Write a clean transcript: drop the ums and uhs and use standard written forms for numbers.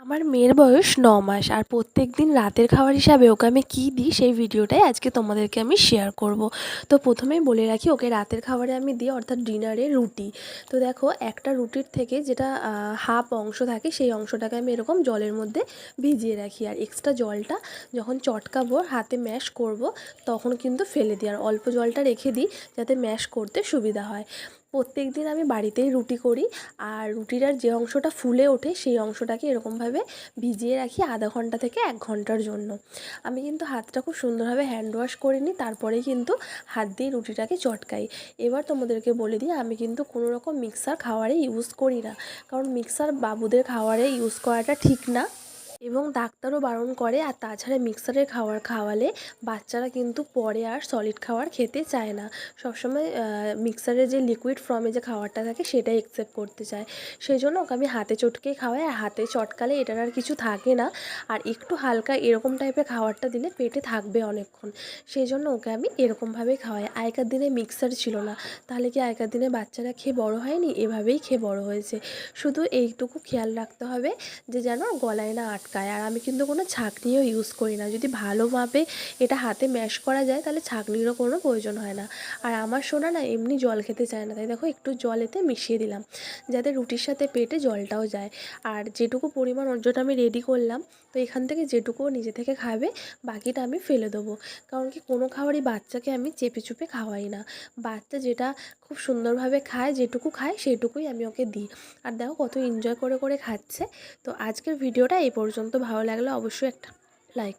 আমার মেয়ের বয়স ৯ মাস আর প্রত্যেকদিন রাতের খাবার হিসাবে ওকে আমি কী দিই সেই ভিডিওটাই আজকে তোমাদেরকে আমি শেয়ার করব। তো প্রথমেই বলে রাখি ওকে রাতের খাবারে আমি দিই অর্থাৎ ডিনারে রুটি। তো দেখো একটা রুটির থেকে যেটা হাফ অংশ থাকে সেই অংশটাকে আমি এরকম জলের মধ্যে ভিজিয়ে রাখি, আর এক্সট্রা জলটা যখন চটকাবো হাতে ম্যাশ করব তখন কিন্তু ফেলে দিই, আর অল্প জলটা রেখে দিই যাতে ম্যাশ করতে সুবিধা হয়। প্রত্যেকদিন আমি বাড়িতেই রুটি করি, আর রুটিটার যে অংশটা ফুলে ওঠে সেই অংশটাকে এরকমভাবে ভিজিয়ে রাখি আধা ঘন্টা থেকে 1 ঘন্টার জন্য। আমি কিন্তু হাতটা খুব সুন্দরভাবে হ্যান্ড ওয়াশ করে নিই, তারপরেই কিন্তু হাত দিয়ে রুটিটাকে চটকাই। এবার তোমাদেরকে বলে দিই, আমি কিন্তু কোনো রকম মিক্সার খাওয়ারে ইউজ করি না, কারণ মিক্সার বাবুদের খাওয়ারে ইউজ করাটা ঠিক না এবং ডাক্তারও বারণ করে। আর তাছাড়া মিক্সারের খাবার খাওয়ালে বাচ্চারা কিন্তু পরে আর সলিড খাবার খেতে চায় না, সবসময় মিক্সারের যে লিকুইড ফর্মে যে খাবারটা থাকে সেটাই অ্যাকসেপ্ট করতে চায়। সেই জন্য ওকে আমি হাতে চটকেই খাওয়াই, আর হাতে চটকালে এটার আর কিছু থাকে না, আর একটু হালকা এরকম টাইপের খাবারটা দিলে পেটে থাকবে অনেকক্ষণ। সেই জন্য ওকে আমি এরকমভাবেই খাওয়াই। আগেকার দিনে মিক্সার ছিল না, তাহলে কি আগেকার দিনে বাচ্চারা খেয়ে বড় হয়নি? এভাবেই খেয়ে বড় হয়েছে। শুধু এইটুকু খেয়াল রাখতে হবে যে যেন গলায় না আটকায়। আর আমি কিন্তু কোনো ছাঁকনিও ইউজ করি না, যদি ভালোভাবে এটা হাতে ম্যাশ করা যায় তাহলে ছাঁকনিরও কোনো প্রয়োজন হয় না। আর আমার সোনা না এমনি জল খেতে চায় না, তাই দেখো একটু জল এতে মিশিয়ে দিলাম যাতে রুটির সাথে পেটে জলটাও যায়। আর যেটুকু পরিমাণ ওর আমি রেডি করলাম, তো এখান থেকে যেটুকু নিজে থেকে খাবে বাকিটা আমি ফেলে দেবো। কারণ কি কোনো খাবারই বাচ্চাকে আমি চেপে চুপে খাওয়াই না, বাচ্চা যেটা খুব সুন্দরভাবে খায়, যেটুকু খায় সেটুকুই আমি ওকে দিই। আর দেখো কত এনজয় করে করে খাচ্ছে। তো আজকের ভিডিওটা এই পর্যন্ত। ভালো লাগলে অবশ্যই একটা